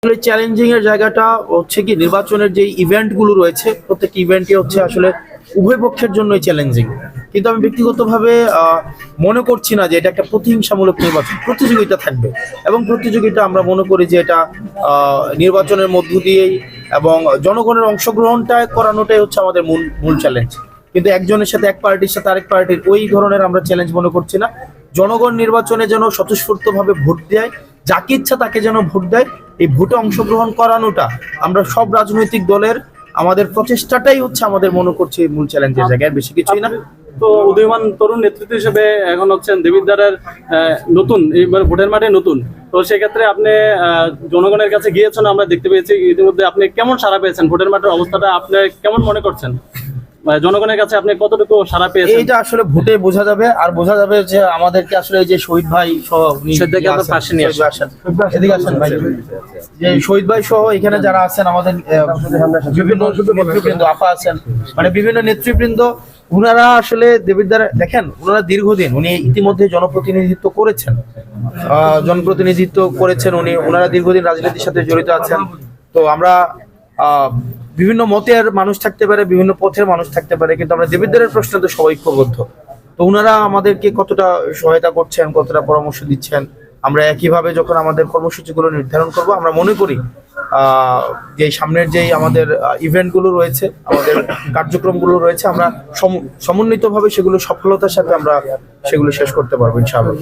আসলে চ্যালেঞ্জিং এর জায়গাটা হচ্ছে কি নির্বাচনের যে ইভেন্ট গুলো রয়েছে প্রত্যেকটি ইভেন্টই হচ্ছে আসলে উভয় পক্ষের জন্যই চ্যালেঞ্জিং। কিন্তু আমি ব্যক্তিগতভাবে মনে করছি না যে এটা একটা প্রতিহিংসামূলক নির্বাচন। প্রতিযোগিতা থাকবে এবং প্রতিযোগিতা আমরা মনে করি যে এটা নির্বাচনের মধ্য দিয়েই এবং জনগণের অংশগ্রহণটা করানোটাই হচ্ছে আমাদের মূল মূল চ্যালেঞ্জ। কিন্তু একজনের সাথে এক পার্টির সাথে আরেক পার্টির ওই ধরনের আমরা চ্যালেঞ্জ মনে করছি না। জনগণ নির্বাচনে যেন স্বতঃস্ফূর্তভাবে ভোট দেয়, যাকে ইচ্ছা তাকে যেন ভোট দেয়, এই ভোটে অংশগ্রহণ করানোটা আমরা সব রাজনৈতিক দলের আমাদের প্রচেষ্টাটাই হচ্ছে আমাদের মনে করছি মূল চ্যালেঞ্জের জায়গায়, বেশি কিছুই না। তো উদীয়মান তরুণ নেতৃত্ব হিসেবে এখন হচ্ছেন দেবিদ্বারের নতুন এইবার ভোটের মাঠে নতুন, তো সেক্ষেত্রে আপনি জনগণের কাছে গিয়েছেন, আমরা দেখতে পেয়েছি ইতিমধ্যে। আপনি কেমন সাড়া পেয়েছেন? ভোটের মাঠের অবস্থাটা আপনি কেমন মনে করছেন? জনগণের কাছে আপনি কতটুকু সাড়া পেয়েছেন? এইটা আসলে ভোটে বোঝা যাবে, আর বোঝা যাবে যে আমাদেরকে আসলে যে শহীদ ভাই সহ এদিকে আসেন ভাই, যে শহীদ ভাই সহ এখানে যারা আছেন আমাদের বিভিন্ন নেতৃবৃন্দ আপা আছেন, মানে বিভিন্ন নেতৃবৃন্দ, উনারা আসলে দেবিদ্বার দেখেন, উনারা দীর্ঘদিন উনি ইতিমধ্যে জনপ্রতিনিধিত্ব করেছেন, উনি, ওনারা দীর্ঘদিন রাজনীতির সাথে জড়িত আছেন। তো আমরা বিভিন্ন মতের মানুষ থাকতে পারে, বিভিন্ন পথের মানুষ থাকতে পারে, কিন্তু আমরা দেবিদ্বারের প্রশ্নে তো সবাই ঐক্যবদ্ধ। তো ওনারা আমাদেরকে কতটা সহায়তা করছেন, কতটা পরামর্শ দিচ্ছেন, আমরা একইভাবে যখন আমাদের কর্মসূচিগুলো নির্ধারণ করব, আমরা মনে করি যে সামনের যেই আমাদের ইভেন্টগুলো রয়েছে, আমাদের কার্যক্রমগুলো রয়েছে, আমরা সমন্বিতভাবে সেগুলো সফলতার সাথে আমরা সেগুলো শেষ করতে পারবো ইনশাআল্লাহ।